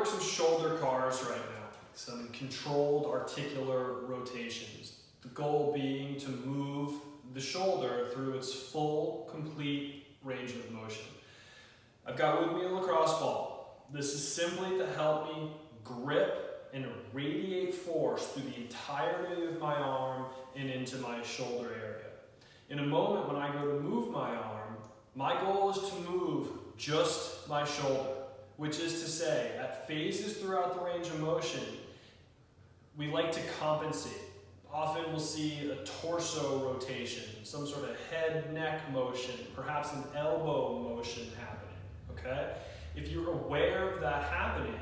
work some shoulder cars right now, some controlled articular rotations. The goal being to move the shoulder through its full, complete range of motion. I've got with me a lacrosse ball. This is simply to help me grip and radiate force through the entirety of my arm and into my shoulder area. In a moment when I go to move my arm, my goal is to move just my shoulder, which is to say, at phases throughout the range of motion, we like to compensate. Often we'll see a torso rotation, some sort of head-neck motion, perhaps an elbow motion happening, okay? If you're aware of that happening,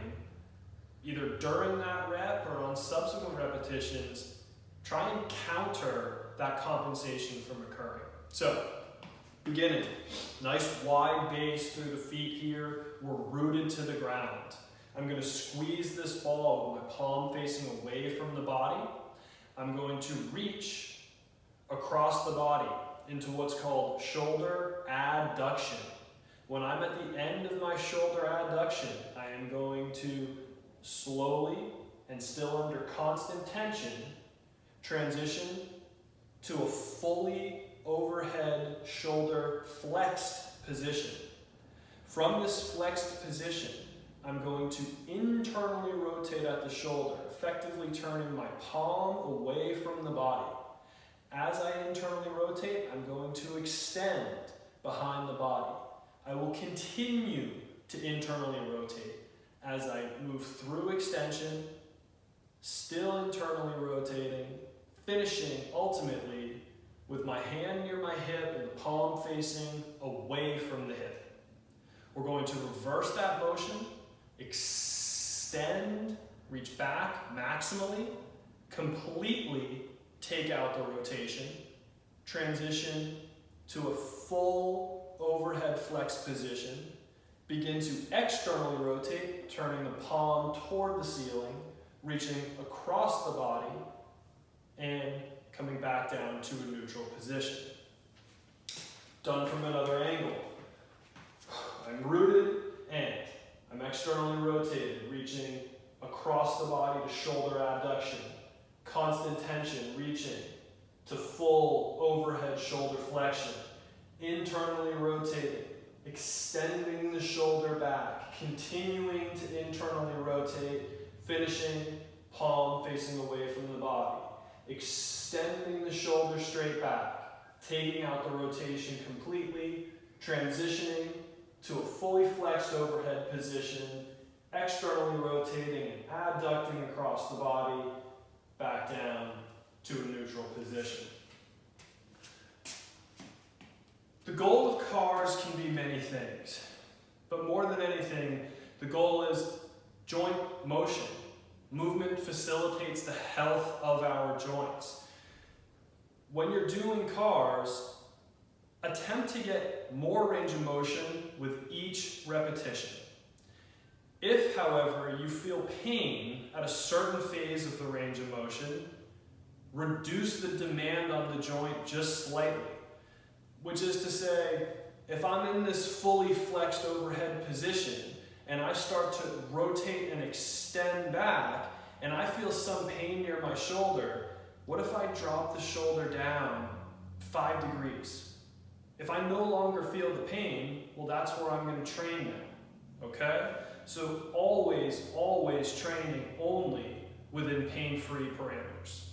either during that rep or on subsequent repetitions, try and counter that compensation from occurring. So, beginning, nice wide base through the feet here. We're rooted to the ground. I'm going to squeeze this ball with my palm facing away from the body. I'm going to reach across the body into what's called shoulder adduction. When I'm at the end of my shoulder adduction, I am going to slowly and still under constant tension transition to a fully overhead shoulder flexed position. From this flexed position, I'm going to internally rotate at the shoulder, effectively turning my palm away from the body. As I internally rotate, I'm going to extend behind the body. I will continue to internally rotate as I move through extension, still internally rotating, finishing ultimately with my hand near my hip and the palm facing away from the hip. We're going to reverse that motion, extend, reach back maximally, completely take out the rotation, transition to a full overhead flex position, begin to externally rotate, turning the palm toward the ceiling, reaching across the body, and coming back down to a neutral position. Done from another angle. I'm rooted and I'm externally rotated, reaching across the body to shoulder abduction. Constant tension, reaching to full overhead shoulder flexion. Internally rotating, extending the shoulder back, continuing to internally rotate, finishing palm facing away from the body. Extending the shoulder straight back, taking out the rotation completely, transitioning to a fully flexed overhead position, externally rotating and abducting across the body, back down to a neutral position. The goal of CARS can be many things, but more than anything, the goal is joint motion. Movement facilitates the health of our joints. When you're doing CARS, attempt to get more range of motion with each repetition. If, however, you feel pain at a certain phase of the range of motion, reduce the demand on the joint just slightly. Which is to say, if I'm in this fully flexed overhead position and I start to rotate and extend back and I feel some pain near my shoulder, what if I drop the shoulder down 5 degrees? If I no longer feel the pain, well, that's where I'm going to train now, okay? So always training only within pain-free parameters.